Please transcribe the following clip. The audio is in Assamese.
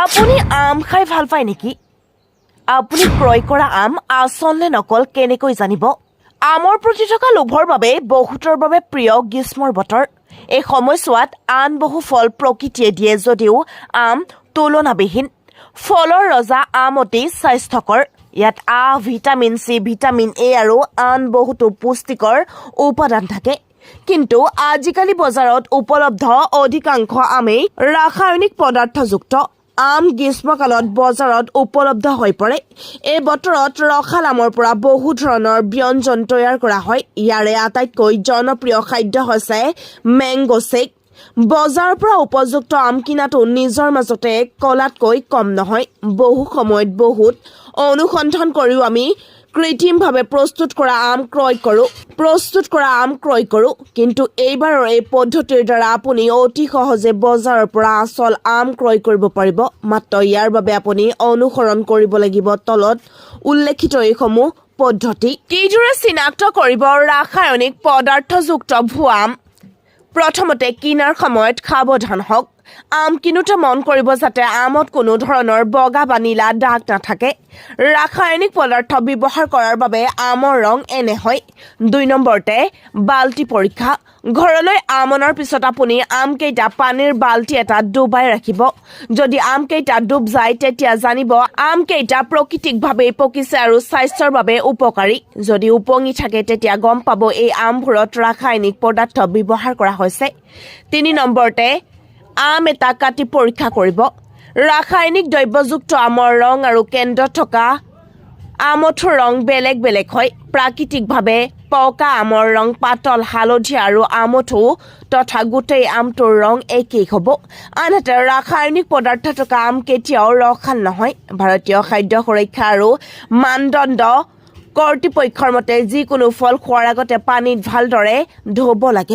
আপুনি আম খাই ভাল পায় নেকি? আপুনি ক্ৰয় কৰা আম আচল নে নকল কেনেকৈ জানিব? আমৰ প্ৰতি থকা লোভৰ বাবে বহুতৰ বাবে প্ৰিয় গ্ৰীষ্মৰ বতৰ। এই সময়ছোৱাত আন বহু ফল প্ৰকৃতিয়ে দিয়ে যদিও আম তুলনাবিহীন। ফলৰ ৰজা আম অতি স্বাস্থ্যকৰ। ইয়াত ভিটামিন চি, ভিটামিন এ আৰু আন বহুতো পুষ্টিকৰ উপাদান থাকে। কিন্তু আজিকালি বজাৰত উপলব্ধ অধিকাংশ আমেই ৰাসায়নিক পদাৰ্থযুক্ত। আম গ্ৰীষ্মকালত বজাৰত উপলব্ধ হৈ পৰে। এই বতৰত ৰসাল আমৰ পৰা বহু ধৰণৰ ব্যঞ্জন তৈয়াৰ কৰা হয়। ইয়াৰে আটাইতকৈ জনপ্ৰিয় খাদ্য হৈছে মেংগো শ্বেক। বজাৰৰ পৰা উপযুক্ত আম কিনাটো নিজৰ মাজতে কলাতকৈ কম নহয়। বহু সময়ত বহুত অনুসন্ধান কৰিও আমি কৃত্ৰিমভাৱে প্ৰস্তুত কৰা আম ক্ৰয় কৰোঁ। কিন্তু এইবাৰৰ এই পদ্ধতিৰ দ্বাৰা আপুনি অতি সহজে বজাৰৰ পৰা আচল আম ক্ৰয় কৰিব পাৰিব। মাত্ৰ ইয়াৰ বাবে আপুনি অনুসৰণ কৰিব লাগিব তলত উল্লেখিত এইসমূহ পদ্ধতি। কিদৰে চিনাক্ত কৰিব ৰাসায়নিক পদাৰ্থযুক্ত ভুৱা আম? প্ৰথমতে কিনাৰ সময়ত সাৱধান হওক। আম কিনোতে মন কৰিব যাতে আমত কোনো ধৰণৰ বগা বা নীলা দাগ নাথাকে। ৰাসায়নিক পদাৰ্থ ব্যৱহাৰ কৰাৰ বাবে আমৰ ৰং এনে হয়। ২ নম্বৰতে বাল্টি পৰীক্ষা। ঘৰলৈ আম অনাৰ পিছত আপুনি আমকেইটা পানীৰ বাল্টি এটাত ডুবাই ৰাখিব। যদি আমকেইটা ডুব যায় তেতিয়া জানিব আমকেইটা প্ৰাকৃতিকভাৱে পকিছে আৰু স্বাস্থ্যৰ বাবে উপকাৰী। যদি উপঙি থাকে তেতিয়া গম পাব এই আমবোৰত ৰাসায়নিক পদাৰ্থ ব্যৱহাৰ কৰা হৈছে। ৩ নম্বৰতে আম এটা কাটি পৰীক্ষা কৰিব। ৰাসায়নিক দ্ৰব্যযুক্ত আমৰ ৰং আৰু কেন্দ্ৰত থকা আমঠুৰ ৰং বেলেগ বেলেগ হয়। প্ৰাকৃতিকভাৱে পকা আমৰ ৰং পাতল হালধীয়া আৰু আমঠু তথা গোটেই আমটোৰ ৰং একেই হ'ব। আনহাতে ৰাসায়নিক পদাৰ্থ থকা আম কেতিয়াও ৰসাল নহয়। ভাৰতীয় খাদ্য সুৰক্ষা আৰু মানদণ্ড কৰ্তৃপক্ষৰ মতে যিকোনো ফল খোৱাৰ আগতে পানীত ভালদৰে ধুব লাগে।